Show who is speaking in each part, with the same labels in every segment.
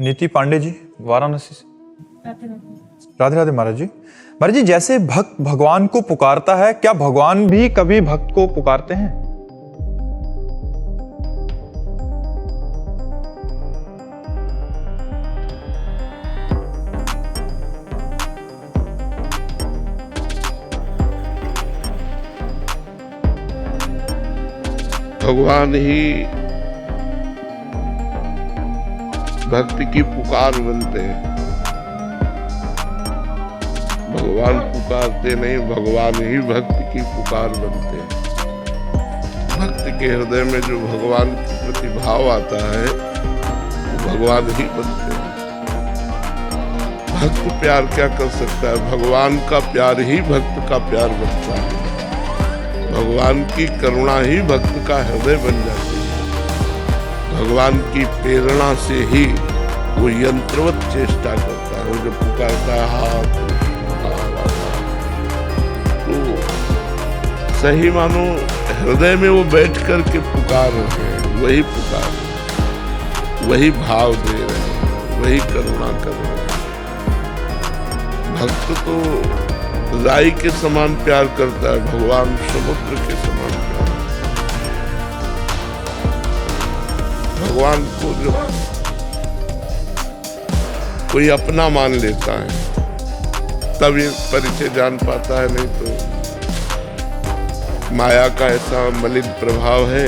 Speaker 1: नीति पांडे जी वाराणसी से। राधे राधे महाराज जी। महाराज जी, जैसे भक्त भगवान को पुकारता है, क्या भगवान भी कभी भक्त को पुकारते हैं?
Speaker 2: भगवान ही भक्ति की पुकार बनते हैं। भगवान पुकारते नहीं, भगवान ही भक्ति की पुकार बनते हैं। भक्त के हृदय में जो भगवान के प्रति भाव आता है वो भगवान ही बनते हैं। भक्त प्यार क्या कर सकता है? भगवान का प्यार ही भक्त का प्यार बनता है। भगवान की करुणा ही भक्त का हृदय बन जाती है। भगवान की प्रेरणा से ही वो यंत्रवत चेष्टा करता है। वो जब पुकारता है हाथ, तो सही मानो हृदय में वो बैठ कर के पुकार रहे हैं, वही पुकार, वही भाव दे रहे हैं, वही करुणा कर रहे हैं। भक्त तो राई के समान प्यार करता है, भगवान समुद्र के समान प्यार। भगवान को जो कोई अपना मान लेता है तब ये परिचय जान पाता है, नहीं तो माया का ऐसा मलिन प्रभाव है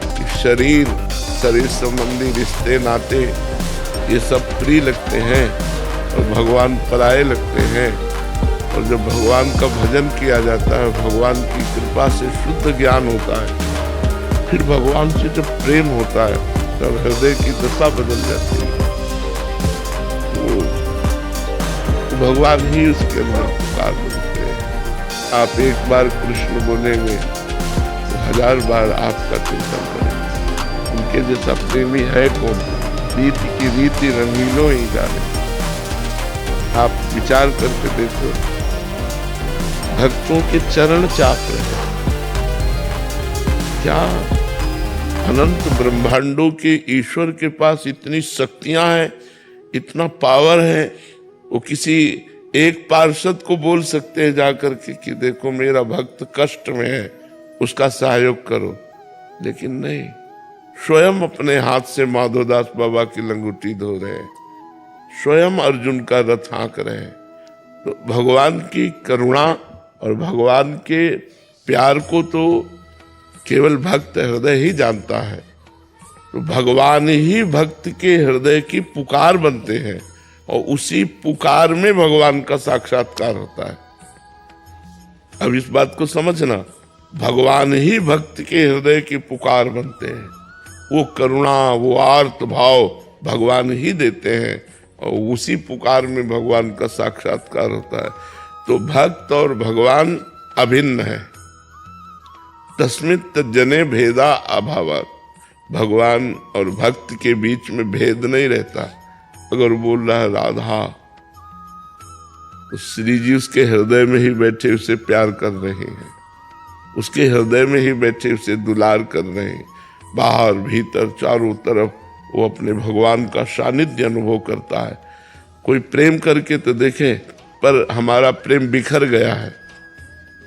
Speaker 2: कि शरीर संबंधी रिश्ते नाते ये सब प्रिय लगते हैं और भगवान पराये लगते हैं। और जब भगवान का भजन किया जाता है, भगवान की कृपा से शुद्ध ज्ञान होता है, फिर भगवान से जब प्रेम होता है तब हृदय की दशा बदल जाती है। तो भगवान ही उसके अंदर पुकार बनते हैं। आप एक बार कृष्ण बोलेंगे तो 1000 बार आपका चिंतन करेंगे। उनके जैसा प्रेमी है कौन? रीति की रीति रंगीलों ही जाने। आप विचार करके देखो, भक्तों के चरण चाप रहे। क्या अनंत ब्रह्मांडों के ईश्वर के पास इतनी शक्तियां हैं, इतना पावर है, वो किसी एक पार्षद को बोल सकते हैं जाकर के कि देखो मेरा भक्त कष्ट में है, उसका सहयोग करो। लेकिन नहीं, स्वयं अपने हाथ से माधोदास बाबा की लंगोटी धो रहे हैं, स्वयं अर्जुन का रथ हाँक रहे हैं। तो भगवान की करुणा और भगवान के प्यार को तो केवल भक्त हृदय ही जानता है। तो भगवान ही भक्त के हृदय की पुकार बनते हैं और उसी पुकार में भगवान का साक्षात्कार होता है। अब इस बात को समझना, भगवान ही भक्त के हृदय की पुकार बनते हैं। वो करुणा, वो आर्त भाव भगवान ही देते हैं और उसी पुकार में भगवान का साक्षात्कार होता है। तो भक्त और भगवान अभिन्न है। तस्मित् जने भेदा अभावात्। भगवान और भक्त के बीच में भेद नहीं रहता। अगर बोल रहा है राधा, तो श्री जी उसके हृदय में ही बैठे उसे प्यार कर रहे हैं, उसके हृदय में ही बैठे उसे दुलार कर रहे हैं। बाहर भीतर चारों तरफ वो अपने भगवान का सानिध्य अनुभव करता है। कोई प्रेम करके तो देखे, पर हमारा प्रेम बिखर गया है,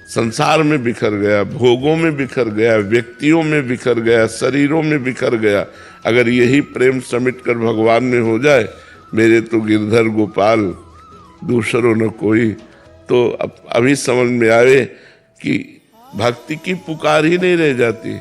Speaker 2: संसार में बिखर गया, भोगों में बिखर गया, व्यक्तियों में बिखर गया, शरीरों में बिखर गया। अगर यही प्रेम समेट कर भगवान में हो जाए, मेरे तो गिरधर गोपाल दूसरों न कोई, तो अभी समझ में आए कि भक्ति की पुकार ही नहीं रह जाती,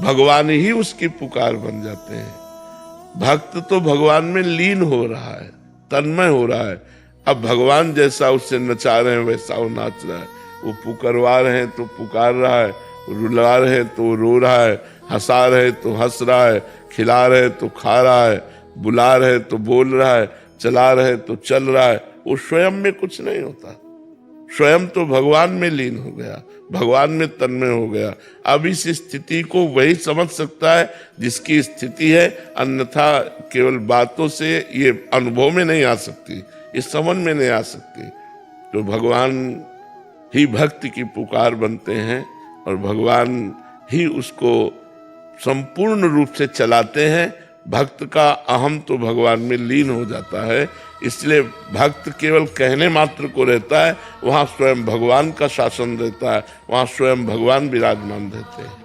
Speaker 2: भगवान ही उसकी पुकार बन जाते हैं। भक्त तो भगवान में लीन हो रहा है, तन्मय हो रहा है। अब भगवान जैसा उससे नचा रहे हैं वैसा वो नाच रहा है। वो पुकारवा रहे हैं तो पुकार रहा है, रुला रहे हैं तो रो रहा है, हंसा रहे हैं तो हंस रहा है, खिला रहे हैं तो खा रहा है, बुला रहे हैं तो बोल रहा है, चला रहे हैं तो चल रहा है। वो स्वयं में कुछ नहीं होता, स्वयं तो भगवान में लीन हो गया, भगवान में तन्मय हो गया। अब इस स्थिति को वही समझ सकता है जिसकी स्थिति है, अन्यथा केवल बातों से ये अनुभव में नहीं आ सकती, इस समझ में नहीं आ सकती। तो भगवान ही भक्ति की पुकार बनते हैं और भगवान ही उसको संपूर्ण रूप से चलाते हैं भक्त का अहम तो भगवान में लीन हो जाता है। इसलिए भक्त केवल कहने मात्र को रहता है, वहाँ स्वयं भगवान का शासन रहता है, वहाँ स्वयं भगवान विराजमान रहते हैं।